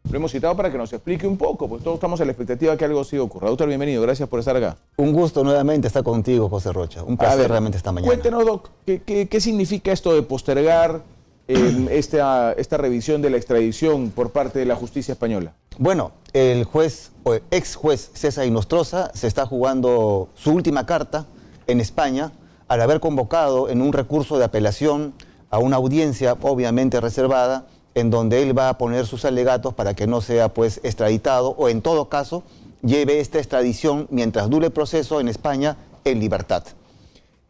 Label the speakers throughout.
Speaker 1: Lo hemos citado para que nos explique un poco, pues todos estamos a la expectativa que algo sí ocurra. Doctor, bienvenido, gracias por estar acá.
Speaker 2: Un gusto nuevamente estar contigo, José Rocha. Un placer realmente esta mañana.
Speaker 1: Cuéntenos, Doc, ¿qué significa esto de postergar esta revisión de la extradición por parte de la justicia española?
Speaker 2: Bueno, el juez, o ex juez César Inostroza se está jugando su última carta en España al haber convocado en un recurso de apelación a una audiencia obviamente reservada, en donde él va a poner sus alegatos para que no sea pues extraditado o en todo caso lleve esta extradición mientras dure el proceso en España en libertad.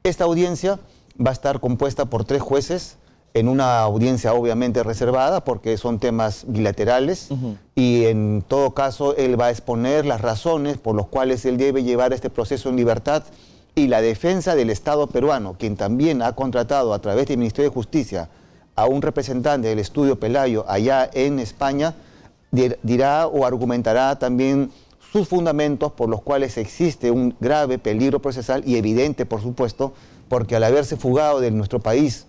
Speaker 2: Esta audiencia va a estar compuesta por 3 jueces en una audiencia obviamente reservada porque son temas bilaterales y en todo caso él va a exponer las razones por las cuales él debe llevar este proceso en libertad y la defensa del Estado peruano, quien también ha contratado a través del Ministerio de Justicia a un representante del estudio Pelayo allá en España, dirá o argumentará también sus fundamentos por los cuales existe un grave peligro procesal y evidente, por supuesto, porque al haberse fugado de nuestro país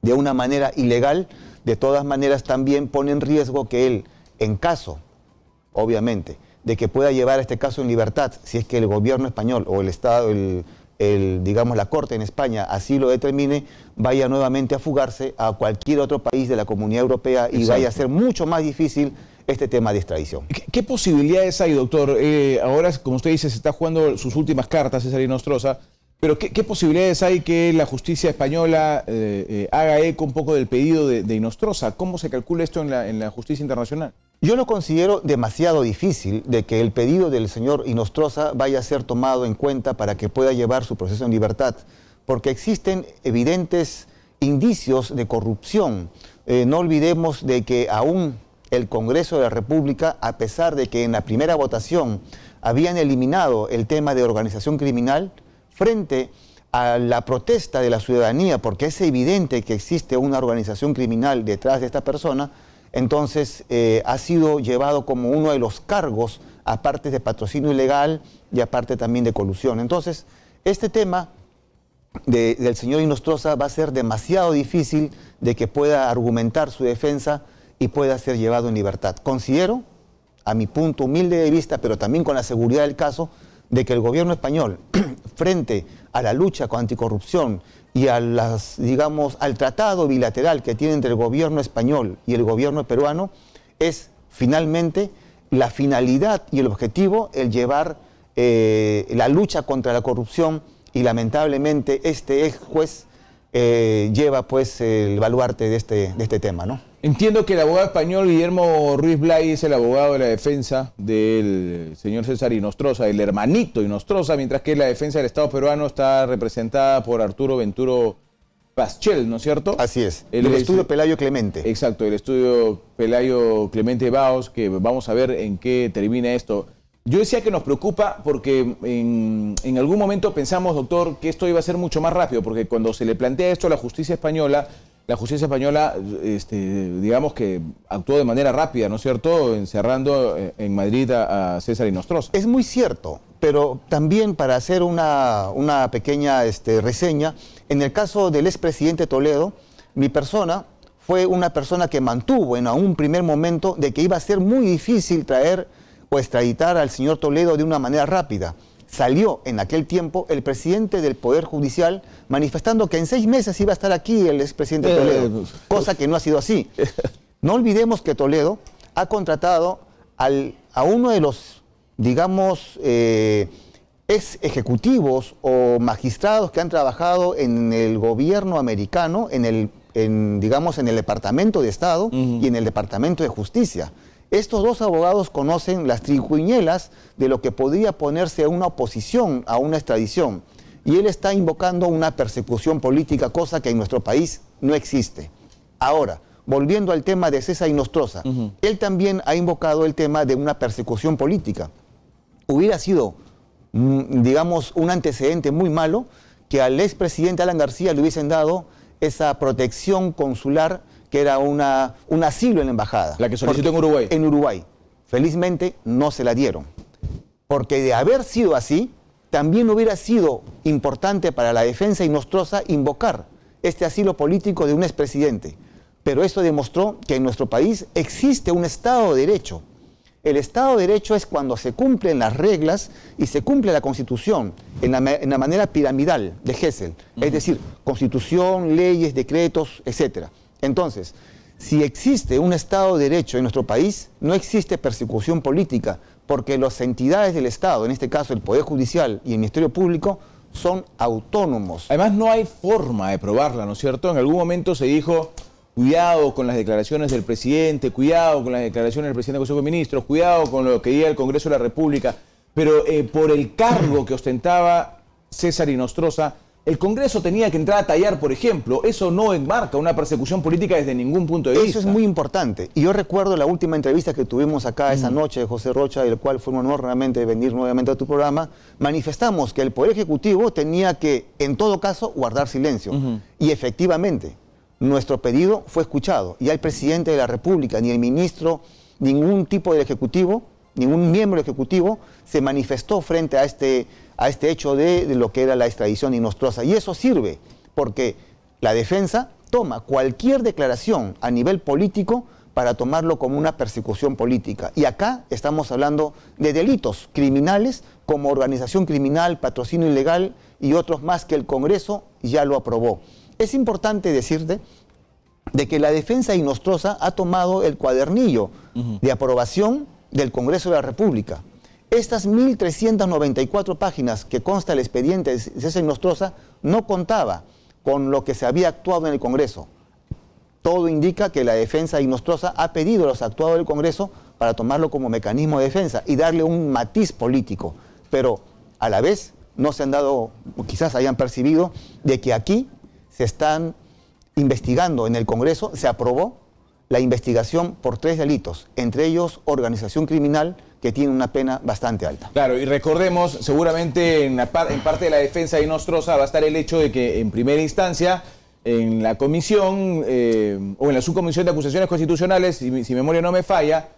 Speaker 2: de una manera ilegal, de todas maneras también pone en riesgo que él, en caso, obviamente, de que pueda llevar este caso en libertad, si es que el gobierno español o el Estado, digamos, la Corte en España así lo determine, vaya nuevamente a fugarse a cualquier otro país de la Comunidad Europea y vaya a ser mucho más difícil este tema de extradición.
Speaker 1: ¿Qué posibilidades hay, doctor? Ahora, como usted dice, se está jugando sus últimas cartas, César Inostroza, pero ¿qué posibilidades hay que la justicia española haga eco un poco del pedido de Inostroza? ¿Cómo se calcula esto en la justicia internacional?
Speaker 2: Yo lo considero demasiado difícil de que el pedido del señor Inostroza vaya a ser tomado en cuenta para que pueda llevar su proceso en libertad, porque existen evidentes indicios de corrupción. No olvidemos de que aún el Congreso de la República, a pesar de que en la primera votación habían eliminado el tema de organización criminal, frente a la protesta de la ciudadanía, porque es evidente que existe una organización criminal detrás de esta persona, entonces ha sido llevado como uno de los cargos, aparte de patrocinio ilegal y aparte también de colusión. Entonces, este tema del señor Inostroza va a ser demasiado difícil de que pueda argumentar su defensa y pueda ser llevado en libertad. Considero, a mi punto humilde de vista, pero también con la seguridad del caso, de que el gobierno español, frente a la lucha con anticorrupción y a al tratado bilateral que tiene entre el gobierno español y el gobierno peruano, es finalmente la finalidad y el objetivo el llevar la lucha contra la corrupción y lamentablemente este ex juez lleva pues el baluarte de este tema, ¿no?
Speaker 1: Entiendo que el abogado español Guillermo Ruiz Blay es el abogado de la defensa del señor César Inostroza, del hermanito Inostroza, mientras que la defensa del Estado peruano está representada por Arturo Venturo Paschel, ¿no es cierto?
Speaker 2: Así es, el estudio Pelayo Clemente.
Speaker 1: Exacto, el estudio Pelayo Clemente Baos, que vamos a ver en qué termina esto. Yo decía que nos preocupa porque en algún momento pensamos, doctor, que esto iba a ser mucho más rápido, porque cuando se le plantea esto a la justicia española, digamos que actuó de manera rápida, ¿no es cierto?, encerrando en Madrid a César Inostroza.
Speaker 2: Es muy cierto, pero también para hacer una pequeña reseña, en el caso del expresidente Toledo, mi persona fue una persona que mantuvo en un primer momento de que iba a ser muy difícil traer o extraditar al señor Toledo de una manera rápida. Salió en aquel tiempo el presidente del Poder Judicial manifestando que en 6 meses iba a estar aquí el expresidente Toledo, cosa que no ha sido así. No olvidemos que Toledo ha contratado a uno de los, digamos, ex ejecutivos o magistrados que han trabajado en el gobierno americano, digamos, en el Departamento de Estado y en el Departamento de Justicia. Estos 2 abogados conocen las triquiñuelas de lo que podría ponerse a una oposición a una extradición. Y él está invocando una persecución política, cosa que en nuestro país no existe. Ahora, volviendo al tema de César Inostroza, él también ha invocado el tema de una persecución política. Hubiera sido, digamos, un antecedente muy malo que al expresidente Alan García le hubiesen dado esa protección consular que era un asilo en la embajada.
Speaker 1: La que solicitó en Uruguay.
Speaker 2: En Uruguay. Felizmente no se la dieron. Porque de haber sido así, también hubiera sido importante para la defensa Inostroza invocar este asilo político de un expresidente. Pero esto demostró que en nuestro país existe un Estado de Derecho. El Estado de Derecho es cuando se cumplen las reglas y se cumple la Constitución en la manera piramidal de Hessel. Es decir, Constitución, leyes, decretos, etc. Entonces, si existe un Estado de Derecho en nuestro país, no existe persecución política, porque las entidades del Estado, en este caso el Poder Judicial y el Ministerio Público, son autónomos.
Speaker 1: Además, no hay forma de probarla, ¿no es cierto? En algún momento se dijo, cuidado con las declaraciones del presidente, cuidado con las declaraciones del presidente del Consejo de Ministros, cuidado con lo que diga el Congreso de la República, pero por el cargo que ostentaba César Inostroza, el Congreso tenía que entrar a tallar, por ejemplo. Eso no enmarca una persecución política desde ningún punto de vista.
Speaker 2: Eso es muy importante. Y yo recuerdo la última entrevista que tuvimos acá esa noche de José Rocha, el cual fue un honor realmente venir nuevamente a tu programa. Manifestamos que el Poder Ejecutivo tenía que, en todo caso, guardar silencio. Y efectivamente, nuestro pedido fue escuchado. Ya el presidente de la República, ni el ministro, ningún tipo del Ejecutivo, ningún miembro del Ejecutivo se manifestó frente a este hecho de lo que era la extradición de Inostroza. Y eso sirve porque la defensa toma cualquier declaración a nivel político para tomarlo como una persecución política. Y acá estamos hablando de delitos criminales como organización criminal, patrocinio ilegal y otros más que el Congreso ya lo aprobó. Es importante decirte de que la defensa de Inostroza ha tomado el cuadernillo de aprobación del Congreso de la República. Estas 1.394 páginas que consta el expediente de César Inostroza no contaba con lo que se había actuado en el Congreso. Todo indica que la defensa de Inostroza ha pedido a los actuados del Congreso para tomarlo como mecanismo de defensa y darle un matiz político. Pero a la vez no se han dado, quizás hayan percibido, de que aquí se están investigando en el Congreso, se aprobó la investigación por 3 delitos, entre ellos organización criminal, que tiene una pena bastante alta.
Speaker 1: Claro, y recordemos, seguramente en parte de la defensa de Inostroza va a estar el hecho de que en primera instancia, en la comisión o en la subcomisión de acusaciones constitucionales, si mi memoria no me falla,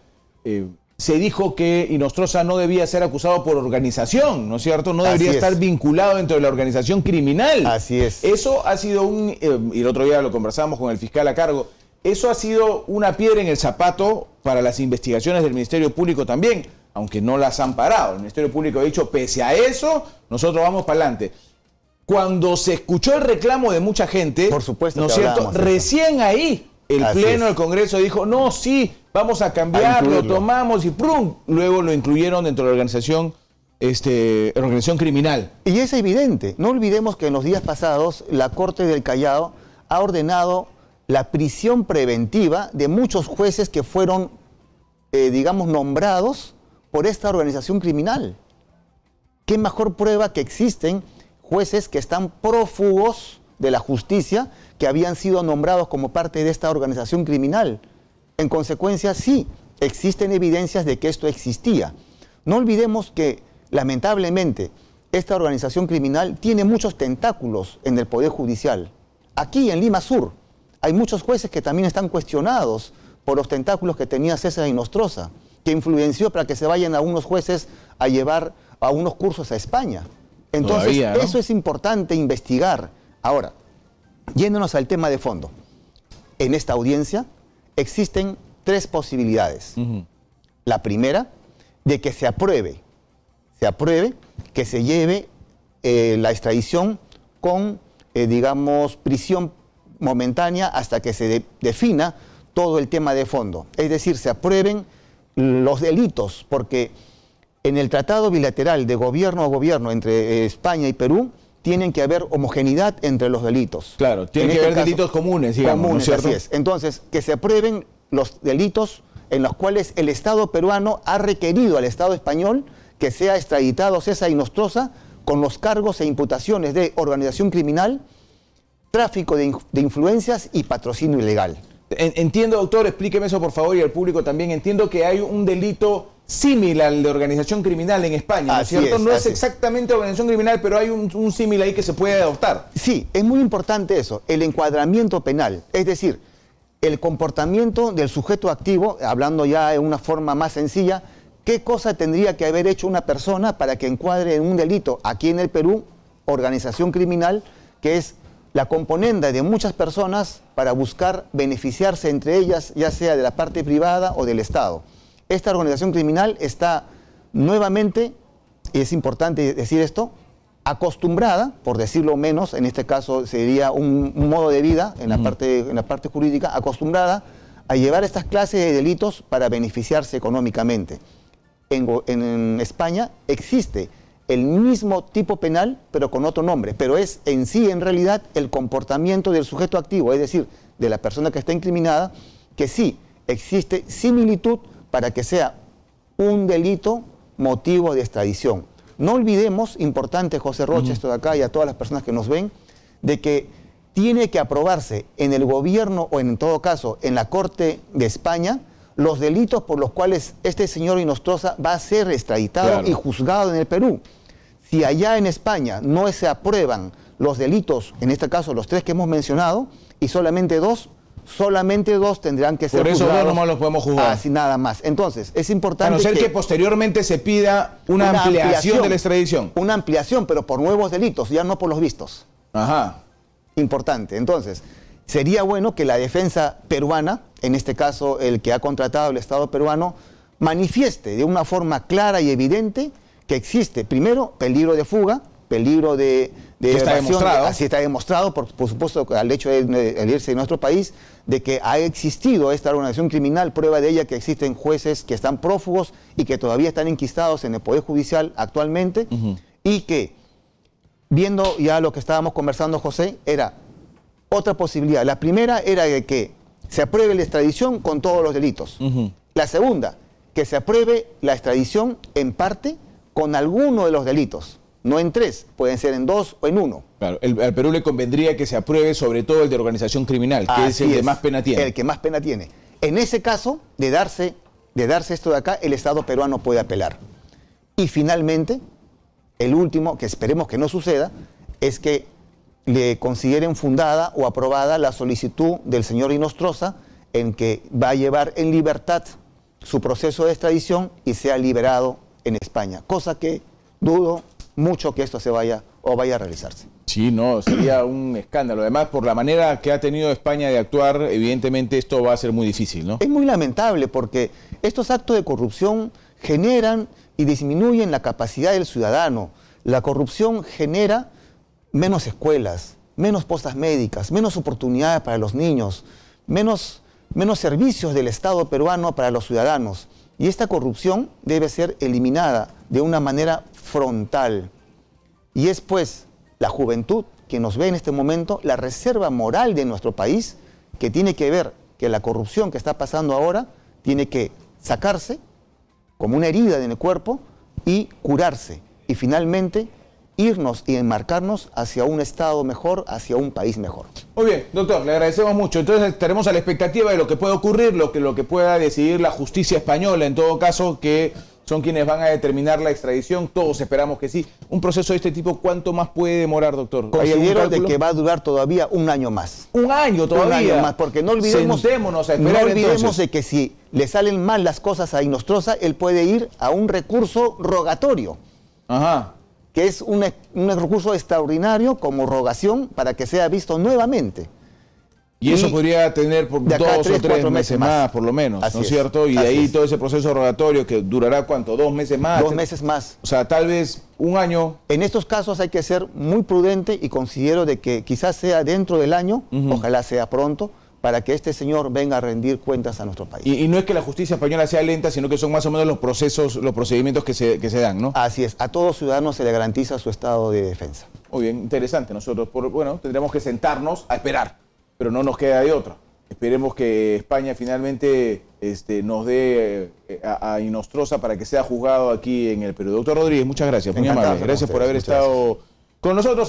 Speaker 1: se dijo que Inostroza no debía ser acusado por organización, ¿no es cierto? No debería estar vinculado dentro de la organización criminal.
Speaker 2: Así es.
Speaker 1: Eso ha sido y el otro día lo conversamos con el fiscal a cargo, eso ha sido una piedra en el zapato para las investigaciones del Ministerio Público también, aunque no las han parado. El Ministerio Público ha dicho, pese a eso, nosotros vamos para adelante. Cuando se escuchó el reclamo de mucha gente,
Speaker 2: por supuesto,
Speaker 1: ¿no es cierto? Recién ahí el Pleno del Congreso dijo, no, sí, vamos a cambiar, lo tomamos y ¡prum! Luego lo incluyeron dentro de la organización criminal.
Speaker 2: Y es evidente, no olvidemos que en los días pasados la Corte del Callao ha ordenado la prisión preventiva de muchos jueces que fueron, digamos, nombrados por esta organización criminal. ¿Qué mejor prueba que existen jueces que están prófugos de la justicia que habían sido nombrados como parte de esta organización criminal? En consecuencia, sí, existen evidencias de que esto existía. No olvidemos que, lamentablemente, esta organización criminal tiene muchos tentáculos en el Poder Judicial. Aquí, en Lima Sur, hay muchos jueces que también están cuestionados por los tentáculos que tenía César Inostroza, que influenció para que se vayan a unos jueces a llevar a unos cursos a España. Entonces, todavía, ¿no? Eso es importante investigar. Ahora, yéndonos al tema de fondo, en esta audiencia existen 3 posibilidades. La primera, de que se apruebe que se lleve la extradición con, digamos, prisión momentánea hasta que se defina todo el tema de fondo. Es decir, se aprueben los delitos, porque en el tratado bilateral de gobierno a gobierno entre España y Perú tienen que haber homogeneidad entre los delitos.
Speaker 1: Claro, tienen que haber delitos comunes, digamos,
Speaker 2: comunes,
Speaker 1: ¿no es cierto?
Speaker 2: Así es. Entonces, que se aprueben los delitos en los cuales el Estado peruano ha requerido al Estado español que sea extraditado César Inostroza con los cargos e imputaciones de organización criminal, tráfico de influencias y patrocinio ilegal.
Speaker 1: Entiendo, doctor, explíqueme eso por favor y al público también. Entiendo que hay un delito similar al de organización criminal en España, ¿no es cierto? No es exactamente organización criminal, pero hay un símil ahí que se puede adoptar.
Speaker 2: Sí, es muy importante eso, el encuadramiento penal, es decir, el comportamiento del sujeto activo, hablando ya de una forma más sencilla, qué cosa tendría que haber hecho una persona para que encuadre en un delito aquí en el Perú, organización criminal, que es la componenda de muchas personas para buscar beneficiarse entre ellas, ya sea de la parte privada o del Estado. Esta organización criminal está nuevamente, y es importante decir esto, acostumbrada, por decirlo menos, en este caso sería un modo de vida en la parte jurídica, acostumbrada a llevar estas clases de delitos para beneficiarse económicamente. En España existe el mismo tipo penal, pero con otro nombre, pero es en sí, en realidad, el comportamiento del sujeto activo, es decir, de la persona que está incriminada, que sí existe similitud para que sea un delito motivo de extradición. No olvidemos, importante José Rocha, esto de acá y a todas las personas que nos ven, de que tiene que aprobarse en el gobierno o en todo caso en la Corte de España los delitos por los cuales este señor Inostroza va a ser extraditado y juzgado en el Perú. Si allá en España no se aprueban los delitos, en este caso los 3 que hemos mencionado, y solamente dos tendrán que ser
Speaker 1: juzgados. Por eso 2 nomás los podemos juzgar.
Speaker 2: Así nada más. Entonces, es importante
Speaker 1: a no ser que posteriormente se pida una ampliación de la extradición.
Speaker 2: Una ampliación, pero por nuevos delitos, ya no por los vistos.
Speaker 1: Ajá.
Speaker 2: Importante. Entonces, sería bueno que la defensa peruana, en este caso el que ha contratado el Estado peruano, manifieste de una forma clara y evidente que existe, primero, peligro de fuga, peligro de
Speaker 1: está demostrado.
Speaker 2: Así está demostrado, por supuesto, al hecho de irse de nuestro país, de que ha existido esta organización criminal, prueba de ella que existen jueces que están prófugos y que todavía están enquistados en el Poder Judicial actualmente, y que, viendo ya lo que estábamos conversando, José, era otra posibilidad. La primera era de que se apruebe la extradición con todos los delitos. La segunda, que se apruebe la extradición en parte con alguno de los delitos. No en 3, pueden ser en 2 o en 1.
Speaker 1: Claro, al Perú le convendría que se apruebe sobre todo el de organización criminal, que es el que más pena tiene.
Speaker 2: El que más pena tiene. En ese caso, de darse esto de acá, el Estado peruano puede apelar. Y finalmente, el último, que esperemos que no suceda, es que le consideren fundada o aprobada la solicitud del señor Inostroza en que va a llevar en libertad su proceso de extradición y sea liberado en España. Cosa que dudo mucho que esto vaya a realizarse.
Speaker 1: Sí, no, sería un escándalo. Además, por la manera que ha tenido España de actuar, evidentemente esto va a ser muy difícil, ¿no?
Speaker 2: Es muy lamentable porque estos actos de corrupción generan y disminuyen la capacidad del ciudadano. La corrupción genera menos escuelas, menos postas médicas, menos oportunidades para los niños, menos servicios del Estado peruano para los ciudadanos. Y esta corrupción debe ser eliminada de una manera frontal. Y es pues la juventud que nos ve en este momento, la reserva moral de nuestro país, que tiene que ver que la corrupción que está pasando ahora tiene que sacarse como una herida en el cuerpo y curarse. Y finalmente irnos y enmarcarnos hacia un Estado mejor, hacia un país mejor.
Speaker 1: Muy bien, doctor, le agradecemos mucho. Entonces estaremos a la expectativa de lo que pueda ocurrir, lo que pueda decidir la justicia española, en todo caso, que son quienes van a determinar la extradición. Todos esperamos que sí. Un proceso de este tipo, ¿cuánto más puede demorar, doctor?
Speaker 2: Considero de que va a durar todavía un año más.
Speaker 1: ¿Un año todavía?
Speaker 2: Un año más, porque no olvidemos,
Speaker 1: sentémonos a esperar,
Speaker 2: no olvidemos de que si le salen mal las cosas a Inostroza, él puede ir a un recurso rogatorio.
Speaker 1: Ajá.
Speaker 2: Que es un recurso extraordinario como rogación para que sea visto nuevamente.
Speaker 1: Y eso podría tener por 2 o 3 meses más, por lo menos, ¿no es cierto? Y de ahí todo ese proceso rogatorio que durará, ¿cuánto? 2 meses más.
Speaker 2: 2 meses más.
Speaker 1: O sea, tal vez un año.
Speaker 2: En estos casos hay que ser muy prudente y considero de que quizás sea dentro del año, ojalá sea pronto, para que este señor venga a rendir cuentas a nuestro país.
Speaker 1: Y no es que la justicia española sea lenta, sino que son más o menos los procesos, los procedimientos que se dan, ¿no?
Speaker 2: Así es, a todo ciudadano se le garantiza su estado de defensa.
Speaker 1: Muy bien, interesante. Nosotros, bueno, tendremos que sentarnos a esperar, pero no nos queda de otra. Esperemos que España finalmente nos dé a Inostroza para que sea juzgado aquí en el Perú. Doctor Rodríguez, muchas gracias, muy amable. Gracias por haber estado con nosotros.